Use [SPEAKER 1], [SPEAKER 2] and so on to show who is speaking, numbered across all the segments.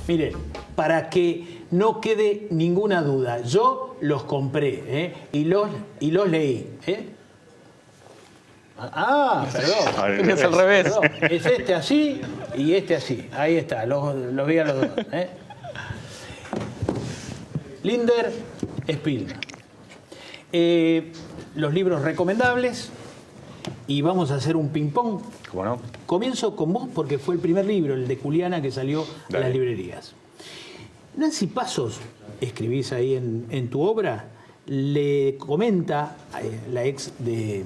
[SPEAKER 1] Miren, para que no quede ninguna duda, yo los compré y los leí. Perdón.
[SPEAKER 2] Es al revés.
[SPEAKER 1] Perdón. Es este así y este así. Ahí está, los vi a los dos. Linder Spielmann. Los libros recomendables y vamos a hacer un ping-pong.
[SPEAKER 3] ¿Cómo no?
[SPEAKER 1] Comienzo con vos porque fue el primer libro, el de Juliana, que salió a las librerías. Nancy Pasos, escribís ahí en tu obra, le comenta, la ex de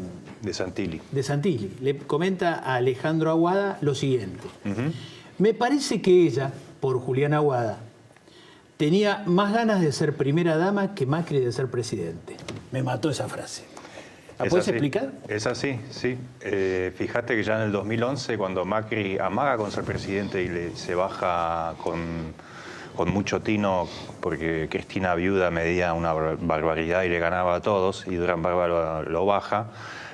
[SPEAKER 1] Santilli, le comenta a Alejandro Aguada lo siguiente. Me parece que ella, por Juliana Aguada, tenía más ganas de ser primera dama que Macri de ser presidente. Me mató esa frase. ¿La puedes explicar?
[SPEAKER 3] Es así, sí. Fíjate que ya en el 2011, cuando Macri amaga con ser presidente y se baja con mucho tino, porque Cristina viuda medía una barbaridad y le ganaba a todos, y Durán Barba lo baja,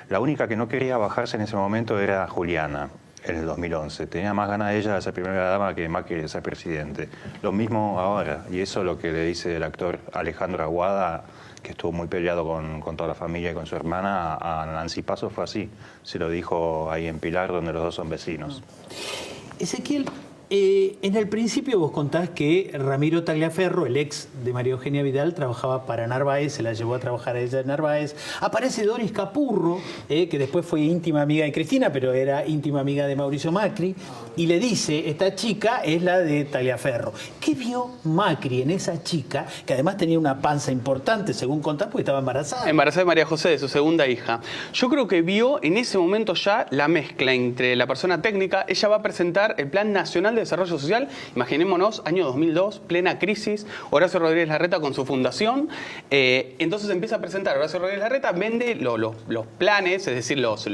[SPEAKER 3] la única que no quería bajarse en ese momento era Juliana, en el 2011. Tenía más ganas de ella de ser primera dama que Macri de ser presidente. Lo mismo ahora, y eso es lo que le dice el actor Alejandro Aguada, que estuvo muy peleado con toda la familia y con su hermana, a Nancy Pasos fue así. Se lo dijo ahí en Pilar, donde los dos son vecinos.
[SPEAKER 1] Ezequiel, en el principio vos contás que Ramiro Tagliaferro, el ex de María Eugenia Vidal, trabajaba para Narváez, se la llevó a trabajar a ella en Narváez. Aparece Doris Capurro, que después fue íntima amiga de Cristina, pero era íntima amiga de Mauricio Macri, y le dice, esta chica es la de Tagliaferro. ¿Qué vio Macri en esa chica, que además tenía una panza importante, según contás, porque estaba embarazada?
[SPEAKER 2] Embarazada de María José, de su segunda hija. Yo creo que vio en ese momento ya la mezcla entre la persona técnica. Ella va a presentar el Plan Nacional de Desarrollo Social, imaginémonos, año 2002, plena crisis, Horacio Rodríguez Larreta con su fundación, entonces empieza a presentar, Horacio Rodríguez Larreta vende los planes, es decir, los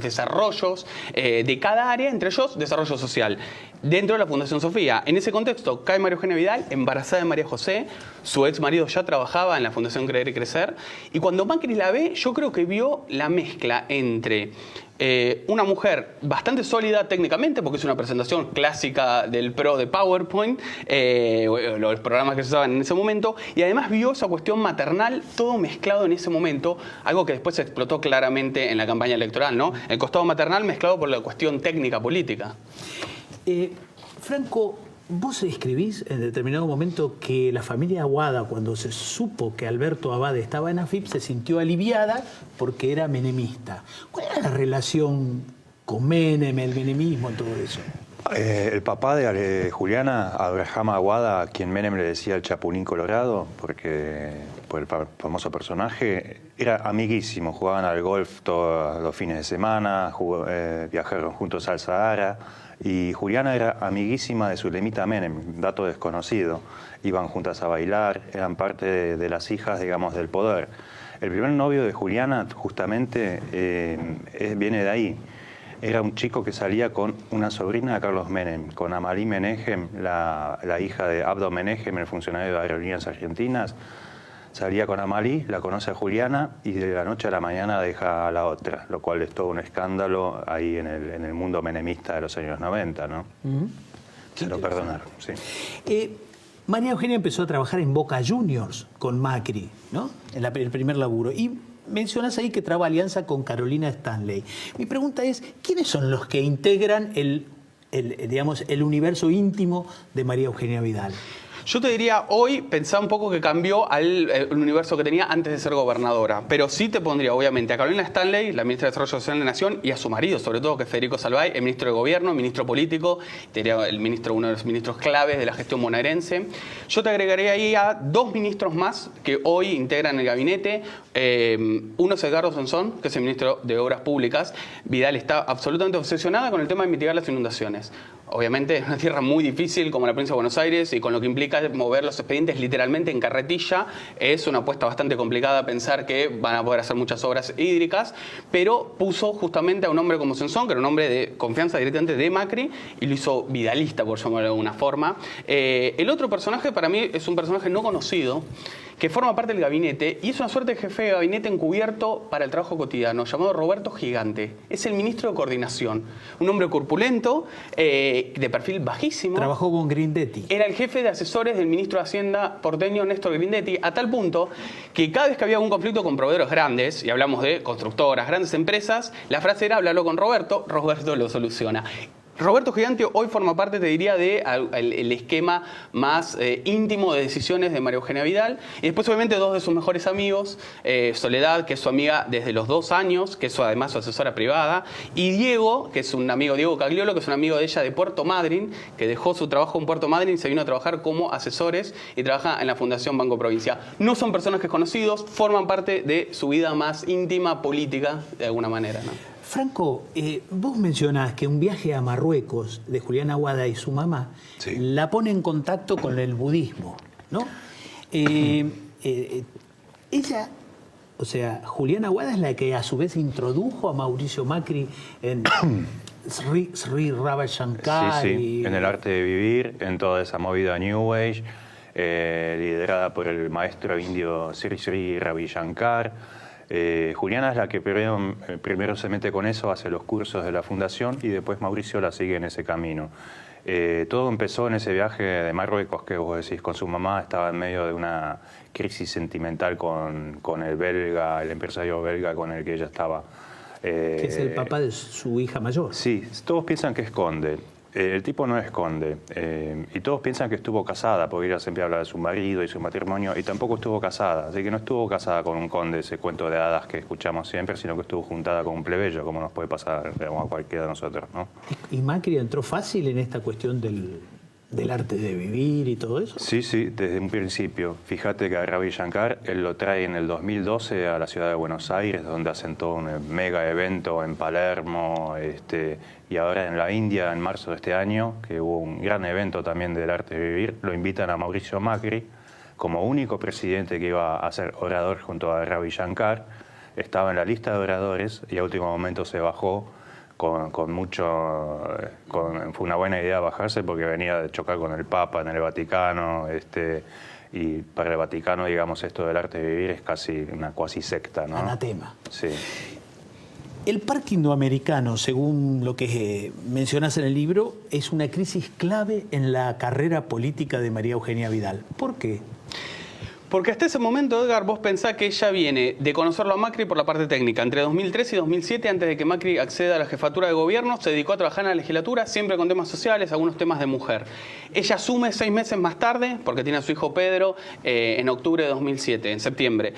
[SPEAKER 2] desarrollos de cada área, entre ellos desarrollo social, dentro de la Fundación Sofía. En ese contexto cae María Eugenia Vidal, embarazada de María José, su ex marido ya trabajaba en la Fundación Creer y Crecer, y cuando Macri la ve, yo creo que vio la mezcla entre una mujer bastante sólida técnicamente, porque es una presentación clásica del PRO de PowerPoint, los programas que se usaban en ese momento, y además vio esa cuestión maternal, todo mezclado en ese momento, algo que después se explotó claramente en la campaña electoral, ¿no? El costado maternal mezclado por la cuestión técnica política.
[SPEAKER 1] Franco, vos escribís en determinado momento que la familia Aguada, cuando se supo que Alberto Abad estaba en AFIP, se sintió aliviada porque era menemista. ¿Cuál era la relación con Menem, el menemismo, en todo eso?
[SPEAKER 3] El papá de Juliana, Abraham Aguada, a quien Menem le decía el Chapulín Colorado, por el famoso personaje, era amiguísimo. Jugaban al golf todos los fines de semana, viajaron juntos al Sahara. Y Juliana era amiguísima de Zulemita Menem, dato desconocido. Iban juntas a bailar, eran parte de las hijas, digamos, del poder. El primer novio de Juliana, justamente, viene de ahí. Era un chico que salía con una sobrina de Carlos Menem, con Amalí Menejem, la hija de Abdo Menejem, el funcionario de Aerolíneas Argentinas. Salía con Amalí, la conoce a Juliana y de la noche a la mañana deja a la otra, lo cual es todo un escándalo ahí en el mundo menemista de los años 90, ¿no? Se lo perdonaron, sí.
[SPEAKER 1] María Eugenia empezó a trabajar en Boca Juniors con Macri, ¿no? El primer laburo. Y mencionas ahí que traba alianza con Carolina Stanley. Mi pregunta es, ¿quiénes son los que integran el universo íntimo de María Eugenia Vidal?
[SPEAKER 2] Yo te diría, hoy pensá un poco que cambió al universo que tenía antes de ser gobernadora, pero sí te pondría, obviamente, a Carolina Stanley, la ministra de Desarrollo Social de la Nación, y a su marido, sobre todo, que es Federico Salvay, el ministro de Gobierno, ministro político, uno de los ministros claves de la gestión bonaerense. Yo te agregaría ahí a dos ministros más que hoy integran el gabinete. Uno es Edgardo Sansón, que es el ministro de Obras Públicas. Vidal está absolutamente obsesionada con el tema de mitigar las inundaciones. Obviamente es una tierra muy difícil como la provincia de Buenos Aires y con lo que implica mover los expedientes literalmente en carretilla. Es una apuesta bastante complicada pensar que van a poder hacer muchas obras hídricas, pero puso justamente a un hombre como Sansón, que era un hombre de confianza directamente de Macri, y lo hizo vidalista, por llamarlo de alguna forma. El otro personaje para mí es un personaje no conocido, que forma parte del gabinete y es una suerte de jefe de gabinete encubierto para el trabajo cotidiano, llamado Roberto Gigante. Es el ministro de Coordinación, un hombre corpulento, de perfil bajísimo.
[SPEAKER 1] Trabajó con Grindetti.
[SPEAKER 2] Era el jefe de asesores del ministro de Hacienda porteño Néstor Grindetti, a tal punto que cada vez que había algún conflicto con proveedores grandes, y hablamos de constructoras, grandes empresas, la frase era: háblalo con Roberto, Roberto lo soluciona. Roberto Gigante hoy forma parte, te diría, del esquema más íntimo de decisiones de María Eugenia Vidal. Y después, obviamente, dos de sus mejores amigos, Soledad, que es su amiga desde los 2 años, que es además su asesora privada, y Diego, que es un amigo, Diego Cagliolo, que es un amigo de ella de Puerto Madryn, que dejó su trabajo en Puerto Madryn y se vino a trabajar como asesores y trabaja en la Fundación Banco Provincia. No son personajes conocidos, forman parte de su vida más íntima política, de alguna manera, ¿no?
[SPEAKER 1] Franco, vos mencionás que un viaje a Marruecos de Juliana Aguada y su mamá la pone en contacto con el budismo, ¿no? Ella, o sea, Juliana Aguada es la que a su vez introdujo a Mauricio Macri en Sri Ravi Shankar.
[SPEAKER 3] Sí, en el arte de vivir, en toda esa movida New Age, liderada por el maestro indio Sri Ravi Shankar. Juliana es la que primero se mete con eso, hace los cursos de la fundación y después Mauricio la sigue en ese camino. Todo empezó en ese viaje de Marruecos que vos decís, con su mamá. Estaba en medio de una crisis sentimental con el belga, el empresario belga con el que ella estaba.
[SPEAKER 1] Que es el papá de su hija mayor.
[SPEAKER 3] Sí, todos piensan que esconde. El tipo no esconde. Y todos piensan que estuvo casada, porque ella siempre habla de su marido y su matrimonio, y tampoco estuvo casada. Así que no estuvo casada con un conde, ese cuento de hadas que escuchamos siempre, sino que estuvo juntada con un plebeyo, como nos puede pasar a cualquiera de nosotros, ¿no?
[SPEAKER 1] ¿Y Macri entró fácil en esta cuestión del arte de vivir y todo eso?
[SPEAKER 3] Sí, desde un principio. Fíjate que a Ravi Shankar, él lo trae en el 2012 a la ciudad de Buenos Aires, donde hacen todo un mega evento en Palermo, y ahora en la India, en marzo de este año, que hubo un gran evento también del arte de vivir, lo invitan a Mauricio Macri como único presidente que iba a ser orador junto a Ravi Shankar. Estaba en la lista de oradores y a último momento se bajó. Fue una buena idea bajarse porque venía de chocar con el Papa en el Vaticano, y para el Vaticano, digamos, esto del arte de vivir es casi una cuasi secta, ¿no?
[SPEAKER 1] Anatema.
[SPEAKER 3] Sí.
[SPEAKER 1] El parque indoamericano, según lo que mencionas en el libro, es una crisis clave en la carrera política de María Eugenia Vidal. ¿Por qué?
[SPEAKER 2] Porque hasta ese momento, Edgar, vos pensás que ella viene de conocerlo a Macri por la parte técnica. Entre 2003 y 2007, antes de que Macri acceda a la jefatura de gobierno, se dedicó a trabajar en la legislatura, siempre con temas sociales, algunos temas de mujer. Ella asume 6 meses más tarde, porque tiene a su hijo Pedro, en octubre de 2007, en septiembre.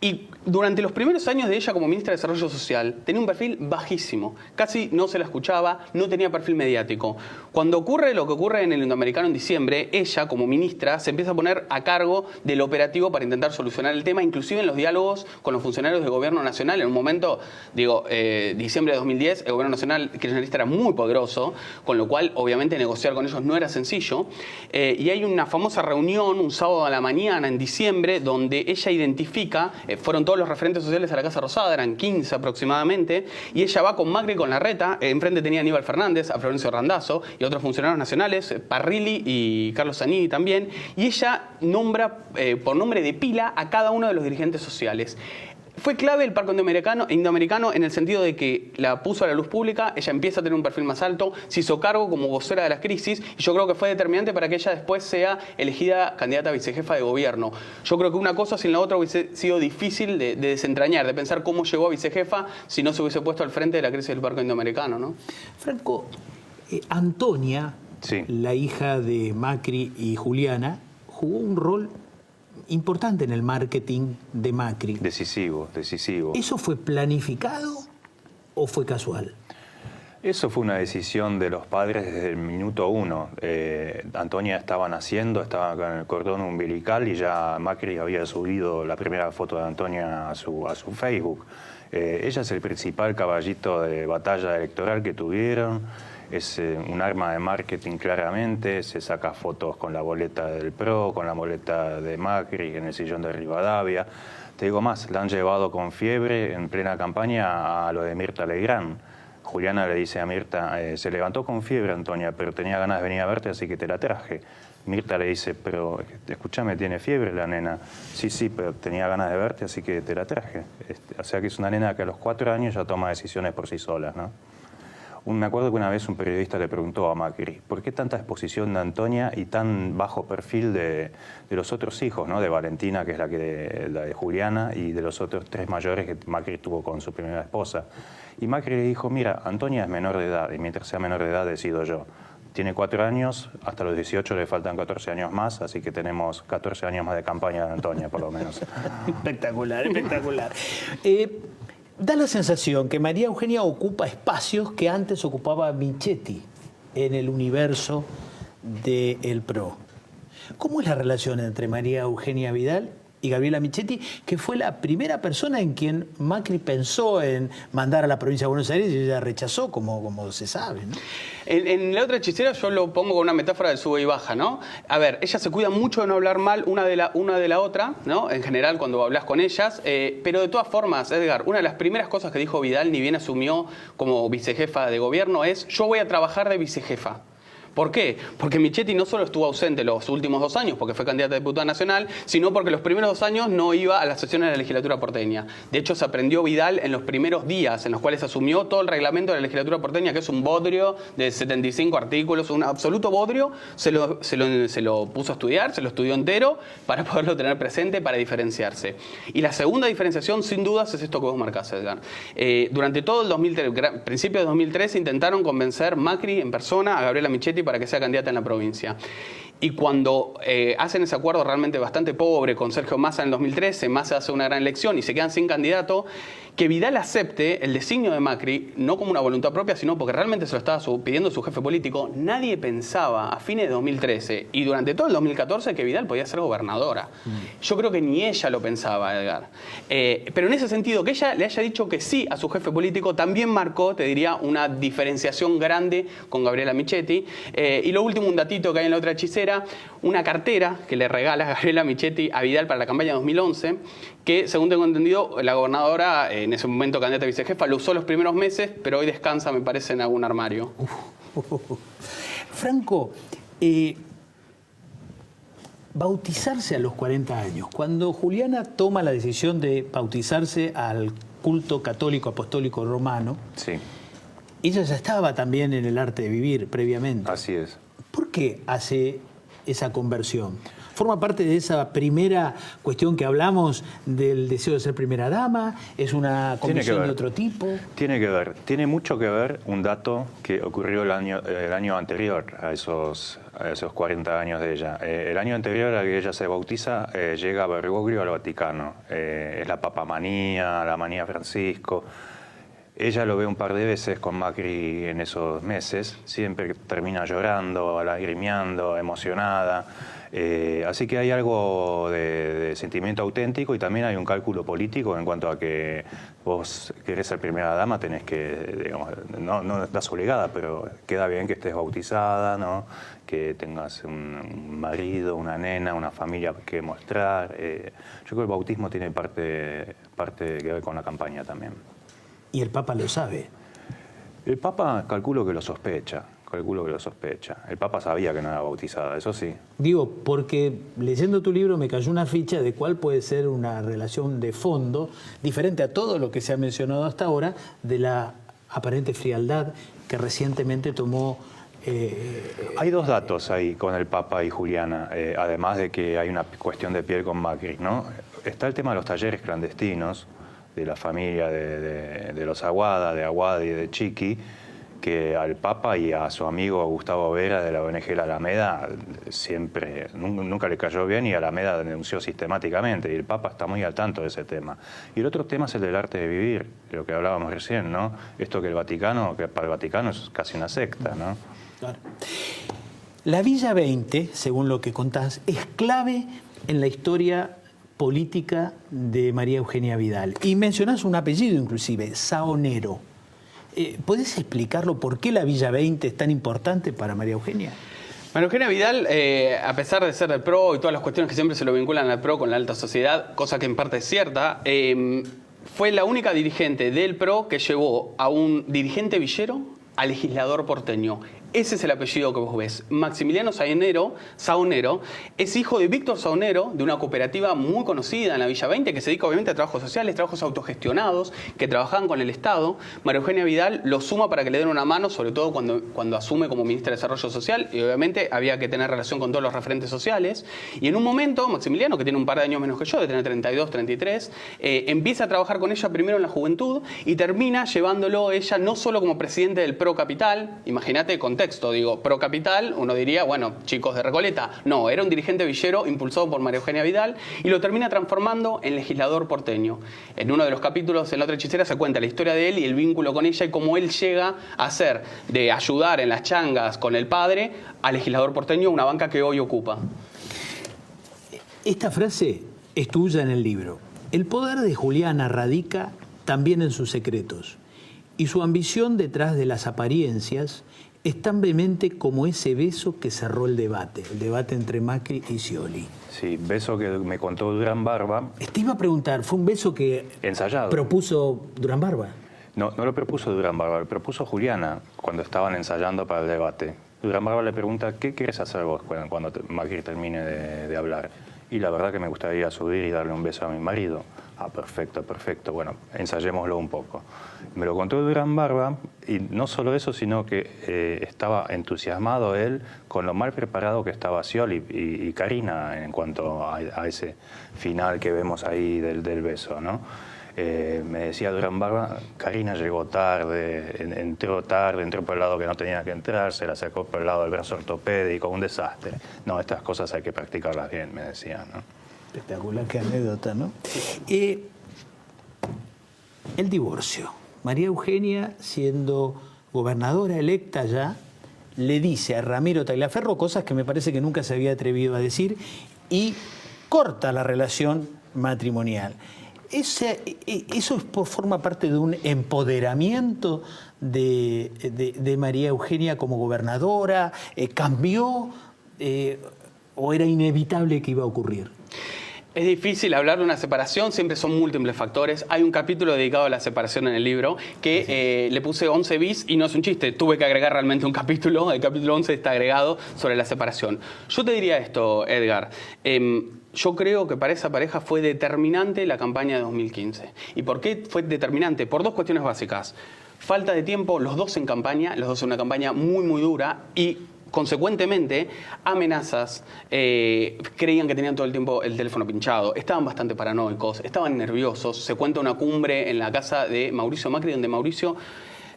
[SPEAKER 2] Y durante los primeros años de ella como ministra de Desarrollo Social, tenía un perfil bajísimo. Casi no se la escuchaba, no tenía perfil mediático. Cuando ocurre lo que ocurre en el Indoamericano en diciembre, ella, como ministra, se empieza a poner a cargo del operativo para intentar solucionar el tema, inclusive en los diálogos con los funcionarios del Gobierno Nacional. En un momento, diciembre de 2010, el Gobierno Nacional kirchnerista era muy poderoso, con lo cual, obviamente, negociar con ellos no era sencillo. Y hay una famosa reunión, un sábado a la mañana, en diciembre, donde ella identifica, fueron todos los referentes sociales a la Casa Rosada, eran 15 aproximadamente, y ella va con Macri con Larreta, enfrente tenía a Aníbal Fernández, a Florencio Randazzo y otros funcionarios nacionales, Parrilli y Carlos Zanini también, y ella nombra por nombre de pila a cada uno de los dirigentes sociales. Fue clave el parque indoamericano en el sentido de que la puso a la luz pública, ella empieza a tener un perfil más alto, se hizo cargo como vocera de las crisis y yo creo que fue determinante para que ella después sea elegida candidata a vicejefa de gobierno. Yo creo que una cosa sin la otra hubiese sido difícil de desentrañar, de pensar cómo llegó a vicejefa si no se hubiese puesto al frente de la crisis del parque indoamericano, ¿no?
[SPEAKER 1] Franco, Antonia,
[SPEAKER 3] Sí.
[SPEAKER 1] la hija de Macri y Juliana, jugó un rol importante en el marketing de Macri.
[SPEAKER 3] Decisivo.
[SPEAKER 1] ¿Eso fue planificado o fue casual?
[SPEAKER 3] Eso fue una decisión de los padres desde el minuto 1. Antonia estaba naciendo, estaba con el cordón umbilical y ya Macri había subido la primera foto de Antonia a su Facebook. Ella es el principal caballito de batalla electoral que tuvieron. Es un arma de marketing claramente, se saca fotos con la boleta del PRO, con la boleta de Macri en el sillón de Rivadavia. Te digo más, la han llevado con fiebre en plena campaña a lo de Mirta Legrand, Juliana le dice a Mirta, se levantó con fiebre, Antonia, pero tenía ganas de venir a verte, así que te la traje. Mirta le dice, pero escúchame, ¿tiene fiebre la nena? Sí, sí, pero tenía ganas de verte, así que te la traje. O sea que es una nena que a los 4 años ya toma decisiones por sí sola, ¿no? Me acuerdo que una vez un periodista le preguntó a Macri, ¿por qué tanta exposición de Antonia y tan bajo perfil de los otros hijos, ¿no? De Valentina, que es la de Juliana, y de los otros 3 mayores que Macri tuvo con su primera esposa? Y Macri le dijo, mira, Antonia es menor de edad, y mientras sea menor de edad decido yo. Tiene 4 años, hasta los 18 le faltan 14 años más, así que tenemos 14 años más de campaña de Antonia, por lo menos.
[SPEAKER 1] Espectacular, espectacular. Da la sensación que María Eugenia ocupa espacios que antes ocupaba Michetti en el universo del PRO. ¿Cómo es la relación entre María Eugenia Vidal y Gabriela Michetti, que fue la primera persona en quien Macri pensó en mandar a la provincia de Buenos Aires y ella rechazó, como se sabe, ¿no?
[SPEAKER 2] En La otra hechicera yo lo pongo con una metáfora de sube y baja, ¿no? A ver, ellas se cuidan mucho de no hablar mal una de la otra, ¿no? En general cuando hablas con ellas, pero de todas formas, Edgar, una de las primeras cosas que dijo Vidal, ni bien asumió como vicejefa de gobierno, es yo voy a trabajar de vicejefa. ¿Por qué? Porque Michetti no solo estuvo ausente los últimos 2 años, porque fue candidata a diputada nacional, sino porque los primeros 2 años no iba a las sesiones de la legislatura porteña. De hecho, se aprendió Vidal en los primeros días en los cuales asumió todo el reglamento de la legislatura porteña, que es un bodrio de 75 artículos, un absoluto bodrio, se lo puso a estudiar, se lo estudió entero para poderlo tener presente, para diferenciarse. Y la segunda diferenciación, sin dudas, es esto que vos marcás, Edgar. Durante todo el 2003, principio de 2013, intentaron convencer Macri en persona a Gabriela Michetti para que sea candidata en la provincia. Y cuando hacen ese acuerdo realmente bastante pobre con Sergio Massa en el 2013, Massa hace una gran elección y se quedan sin candidato, que Vidal acepte el designio de Macri, no como una voluntad propia, sino porque realmente se lo estaba pidiendo su jefe político, nadie pensaba a fines de 2013 y durante todo el 2014 que Vidal podía ser gobernadora. Yo creo que ni ella lo pensaba, Edgar. Pero en ese sentido, que ella le haya dicho que sí a su jefe político, también marcó, te diría, una diferenciación grande con Gabriela Michetti. Y lo último, un datito que hay en La otra hechicera, una cartera que le regala Gabriela Michetti a Vidal para la campaña de 2011, que según tengo entendido, la gobernadora, en ese momento candidata a vicejefa, lo usó los primeros meses, pero hoy descansa, me parece, en algún armario.
[SPEAKER 1] Franco, bautizarse a los 40 años. Cuando Juliana toma la decisión de bautizarse al culto católico apostólico romano,
[SPEAKER 3] Sí,
[SPEAKER 1] ella ya estaba también en el arte de vivir previamente.
[SPEAKER 3] así es.
[SPEAKER 1] ¿Por qué hace esa conversión? ¿Forma parte de esa primera cuestión que hablamos del deseo de ser primera dama? ¿Es una conversión de otro tipo?
[SPEAKER 3] Tiene que ver. Tiene mucho que ver un dato que ocurrió el año anterior a esos 40 años de ella. El año anterior a que ella se bautiza, llega Bergoglio al Vaticano. Es la papamanía, la manía Francisco. Ella lo ve un par de veces con Macri en esos meses. Siempre termina llorando, lagrimeando, emocionada. Así que hay algo de sentimiento auténtico y también hay un cálculo político en cuanto a que vos querés ser primera dama, tenés que, digamos, no estás obligada, pero queda bien que estés bautizada, ¿no? Que tengas un marido, una nena, una familia que mostrar. Yo creo que el bautismo tiene parte que ver con la campaña también.
[SPEAKER 1] Y el Papa lo sabe.
[SPEAKER 3] El Papa calculo que lo sospecha. El Papa sabía que no era bautizada, eso sí.
[SPEAKER 1] Digo, porque leyendo tu libro me cayó una ficha de cuál puede ser una relación de fondo, diferente a todo lo que se ha mencionado hasta ahora, de la aparente frialdad que recientemente tomó...
[SPEAKER 3] Hay 2 datos ahí con el Papa y Juliana, además de que hay una cuestión de piel con Macri, ¿no? Está el tema de los talleres clandestinos, de la familia de los Aguada, de Aguada y de Chiqui, que al Papa y a su amigo Gustavo Vera de la ONG La Alameda siempre, nunca le cayó bien y Alameda denunció sistemáticamente y el Papa está muy al tanto de ese tema. Y el otro tema es el del arte de vivir, lo que hablábamos recién, ¿no? Esto que para el Vaticano es casi una secta, ¿no?
[SPEAKER 1] Claro. La Villa 20, según lo que contás, es clave en la historia política de María Eugenia Vidal. Y mencionás un apellido inclusive, Saonero. ¿Podés explicarlo por qué la Villa 20 es tan importante para María Eugenia?
[SPEAKER 2] María Eugenia Vidal, a pesar de ser del PRO y todas las cuestiones que siempre se lo vinculan al PRO con la alta sociedad, cosa que en parte es cierta, fue la única dirigente del PRO que llevó a un dirigente villero a legislador porteño. Ese es el apellido que vos ves. Maximiliano Saonero es hijo de Víctor Saonero, de una cooperativa muy conocida en la Villa 20, que se dedica obviamente a trabajos sociales, trabajos autogestionados, que trabajaban con el Estado. María Eugenia Vidal lo suma para que le den una mano, sobre todo cuando asume como ministra de Desarrollo Social, y obviamente había que tener relación con todos los referentes sociales. Y en un momento, Maximiliano, que tiene un par de años menos que yo, de tener 32, 33, empieza a trabajar con ella primero en la juventud y termina llevándolo ella no solo como presidente del Pro Capital, imagínate contexto, digo, Pro Capital, uno diría, bueno, chicos de Recoleta. No, era un dirigente villero impulsado por María Eugenia Vidal y lo termina transformando en legislador porteño. En uno de los capítulos, en La otra hechicera, se cuenta la historia de él y el vínculo con ella y cómo él llega a ser de ayudar en las changas con el padre a legislador porteño, una banca que hoy ocupa.
[SPEAKER 1] Esta frase es tuya en el libro. El poder de Juliana radica también en sus secretos y su ambición detrás de las apariencias es tan vehemente como ese beso que cerró el debate entre Macri y Scioli.
[SPEAKER 3] Sí, beso que me contó Durán Barba.
[SPEAKER 1] Te iba a preguntar, ¿fue un beso que
[SPEAKER 3] ensayado
[SPEAKER 1] propuso Durán Barba?
[SPEAKER 3] No, no lo propuso Durán Barba, lo propuso Juliana cuando estaban ensayando para el debate. Durán Barba le pregunta, ¿qué quieres hacer vos cuando Macri termine de hablar? Y la verdad que me gustaría subir y darle un beso a mi marido. Ah, perfecto, perfecto. Bueno, ensayémoslo un poco. Me lo contó Durán Barba y no solo eso, sino que estaba entusiasmado él con lo mal preparado que estaba Scioli y Karina en cuanto a ese final que vemos ahí del beso, ¿no? Me decía Durán Barba, Karina llegó tarde, entró por el lado que no tenía que entrar, se la sacó por el lado del brazo ortopédico, un desastre. No, estas cosas hay que practicarlas bien, me decía, ¿no?
[SPEAKER 1] Espectacular, qué anécdota, ¿no? El divorcio. María Eugenia, siendo gobernadora electa ya, le dice a Ramiro Tagliaferro cosas que me parece que nunca se había atrevido a decir y corta la relación matrimonial. ¿Eso forma parte de un empoderamiento de María Eugenia como gobernadora? ¿Cambió o era inevitable que iba a ocurrir?
[SPEAKER 2] Es difícil hablar de una separación, siempre son múltiples factores. Hay un capítulo dedicado a la separación en el libro que le puse 11 bis y no es un chiste, tuve que agregar realmente un capítulo, el capítulo 11 está agregado sobre la separación. Yo te diría esto, Edgar, yo creo que para esa pareja fue determinante la campaña de 2015. ¿Y por qué fue determinante? Por dos cuestiones básicas. Falta de tiempo, los dos en campaña, los dos en una campaña muy, muy dura y consecuentemente, amenazas, creían que tenían todo el tiempo el teléfono pinchado, estaban bastante paranoicos, estaban nerviosos. Se cuenta una cumbre en la casa de Mauricio Macri, donde Mauricio,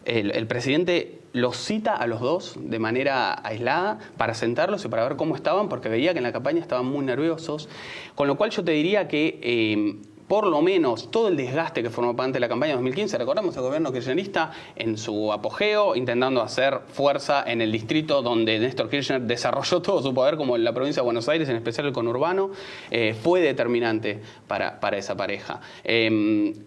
[SPEAKER 2] el presidente, los cita a los dos de manera aislada para sentarlos y para ver cómo estaban, porque veía que en la campaña estaban muy nerviosos. Con lo cual yo te diría que por lo menos todo el desgaste que formó parte de la campaña de 2015, recordamos el gobierno kirchnerista en su apogeo, intentando hacer fuerza en el distrito donde Néstor Kirchner desarrolló todo su poder, como en la provincia de Buenos Aires, en especial el conurbano, fue determinante para esa pareja.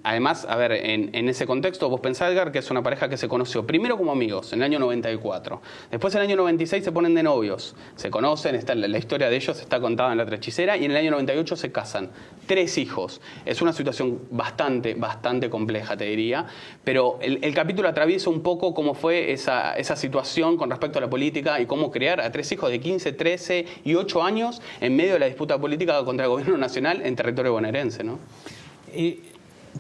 [SPEAKER 2] Además, a ver, en ese contexto, vos pensás, Edgar, que es una pareja que se conoció primero como amigos, en el año 94. Después, en el año 96, se ponen de novios. Se conocen, la historia de ellos está contada en La otra hechicera, y en el año 98 se casan. 3 hijos. Es una situación bastante compleja, te diría, pero el capítulo atraviesa un poco cómo fue esa situación con respecto a la política y cómo criar a 3 hijos de 15, 13 y 8 años en medio de la disputa política contra el gobierno nacional en territorio bonaerense, ¿no?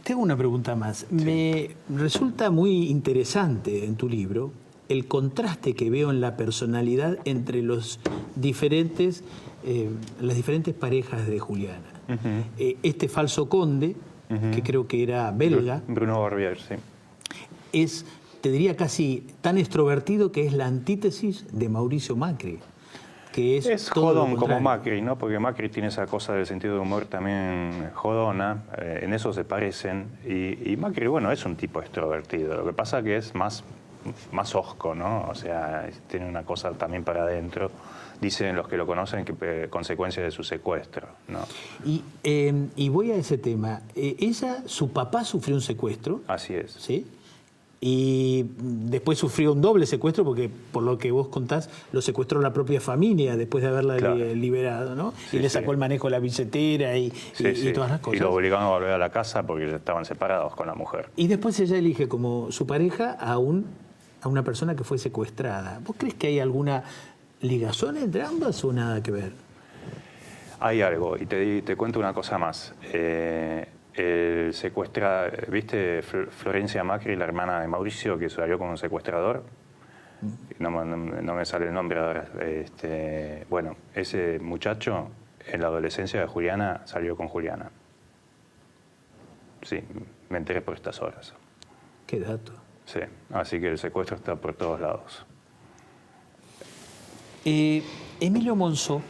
[SPEAKER 1] Tengo una pregunta más. Sí. Me resulta muy interesante en tu libro el contraste que veo en la personalidad entre las diferentes parejas de Juliana. Este falso conde, que creo que era belga.
[SPEAKER 3] Bruno Barbier, sí.
[SPEAKER 1] Es, te diría, casi tan extrovertido que es la antítesis de Mauricio Macri. Que es
[SPEAKER 3] jodón como Macri, ¿no? Porque Macri tiene esa cosa del sentido de humor también jodona. En eso se parecen. Y Macri, bueno, es un tipo extrovertido. Lo que pasa que es más hosco, ¿no? O sea, tiene una cosa también para adentro. Dicen los que lo conocen que consecuencia de su secuestro, ¿no?
[SPEAKER 1] Y voy a ese tema. Su papá sufrió un secuestro.
[SPEAKER 3] Así es.
[SPEAKER 1] ¿Sí? y después sufrió un doble secuestro porque, por lo que vos contás, lo secuestró la propia familia después de haberla liberado, ¿no?
[SPEAKER 3] Sí,
[SPEAKER 1] y le sacó el manejo de la billetera y todas las cosas.
[SPEAKER 3] Y lo obligaron a volver a la casa porque ya estaban separados con la mujer.
[SPEAKER 1] Y después ella elige como su pareja a una persona que fue secuestrada. ¿Vos crees que hay alguna ligazón entre ambas o nada que ver?
[SPEAKER 3] Hay algo, y te cuento una cosa más. El ¿viste Florencia Macri, la hermana de Mauricio, que salió con un secuestrador? No me sale el nombre ahora. Bueno, ese muchacho en la adolescencia de Juliana salió con Juliana. Sí, me enteré por estas horas.
[SPEAKER 1] Qué dato.
[SPEAKER 3] Sí, así que el secuestro está por todos lados.
[SPEAKER 1] Emilio Monzó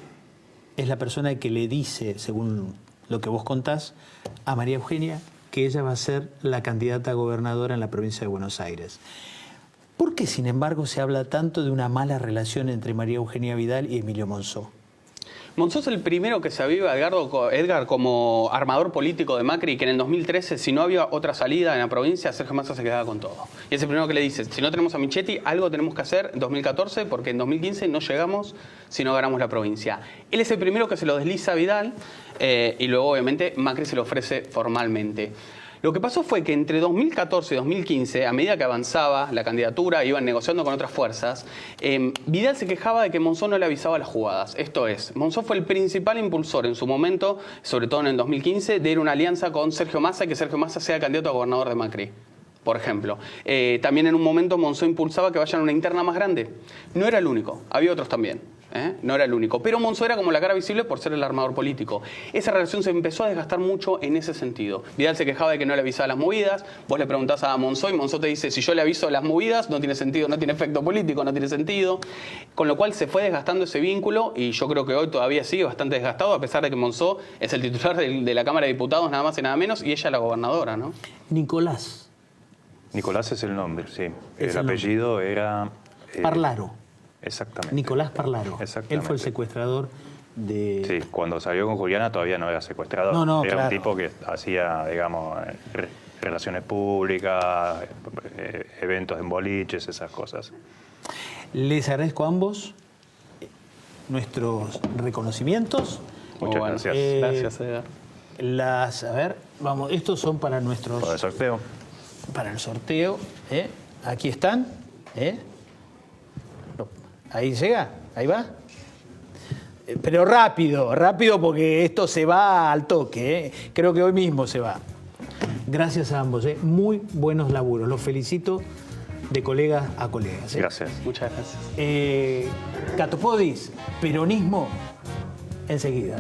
[SPEAKER 1] es la persona que le dice, según lo que vos contás, a María Eugenia que ella va a ser la candidata a gobernadora en la provincia de Buenos Aires. ¿Por qué, sin embargo, se habla tanto de una mala relación entre María Eugenia Vidal y Emilio Monzó?
[SPEAKER 2] Monzó es el primero que se aviva, Edgar, como armador político de Macri, que en el 2013, si no había otra salida en la provincia, Sergio Massa se quedaba con todo. Y es el primero que le dice, si no tenemos a Michetti, algo tenemos que hacer en 2014, porque en 2015 no llegamos si no ganamos la provincia. Él es el primero que se lo desliza a Vidal, y luego, obviamente, Macri se lo ofrece formalmente. Lo que pasó fue que entre 2014 y 2015, a medida que avanzaba la candidatura, iban negociando con otras fuerzas, Vidal se quejaba de que Monzó no le avisaba las jugadas. Esto es, Monzó fue el principal impulsor en su momento, sobre todo en el 2015, de ir a una alianza con Sergio Massa y que Sergio Massa sea candidato a gobernador de Macri, por ejemplo. También en un momento Monzó impulsaba que vayan a una interna más grande. No era el único, había otros también. No era el único, pero Monzó era como la cara visible por ser el armador político. Esa relación se empezó a desgastar mucho en ese sentido. Vidal se quejaba de que no le avisaba las movidas, vos le preguntás a Monzó y Monzó te dice, si yo le aviso las movidas, no tiene sentido, no tiene efecto político, no tiene sentido. Con lo cual se fue desgastando ese vínculo y yo creo que hoy todavía sigue bastante desgastado, a pesar de que Monzó es el titular de la Cámara de Diputados, nada más y nada menos, y ella la gobernadora, ¿no?
[SPEAKER 1] Nicolás.
[SPEAKER 3] Nicolás es el nombre, sí.
[SPEAKER 1] Es
[SPEAKER 3] El apellido era...
[SPEAKER 1] Parlaro.
[SPEAKER 3] Exactamente.
[SPEAKER 1] Nicolás Parlaro.
[SPEAKER 3] Exactamente.
[SPEAKER 1] Él fue el secuestrador de...
[SPEAKER 3] Sí, cuando salió con Juliana todavía no era secuestrador. Era
[SPEAKER 1] claro.
[SPEAKER 3] un tipo que hacía, digamos, relaciones públicas, eventos en boliches, esas cosas.
[SPEAKER 1] Les agradezco a ambos nuestros reconocimientos.
[SPEAKER 3] Muchas gracias.
[SPEAKER 2] Gracias, Edgar.
[SPEAKER 1] A ver, vamos, estos son para nuestros...
[SPEAKER 3] Para el sorteo.
[SPEAKER 1] Para el sorteo. Aquí están. Ahí llega, ahí va. Pero rápido, rápido porque esto se va al toque. Creo que hoy mismo se va. Gracias a ambos, muy buenos laburos. Los felicito de colegas a colegas.
[SPEAKER 3] Gracias.
[SPEAKER 2] Muchas gracias.
[SPEAKER 1] Catopodis, peronismo, enseguida.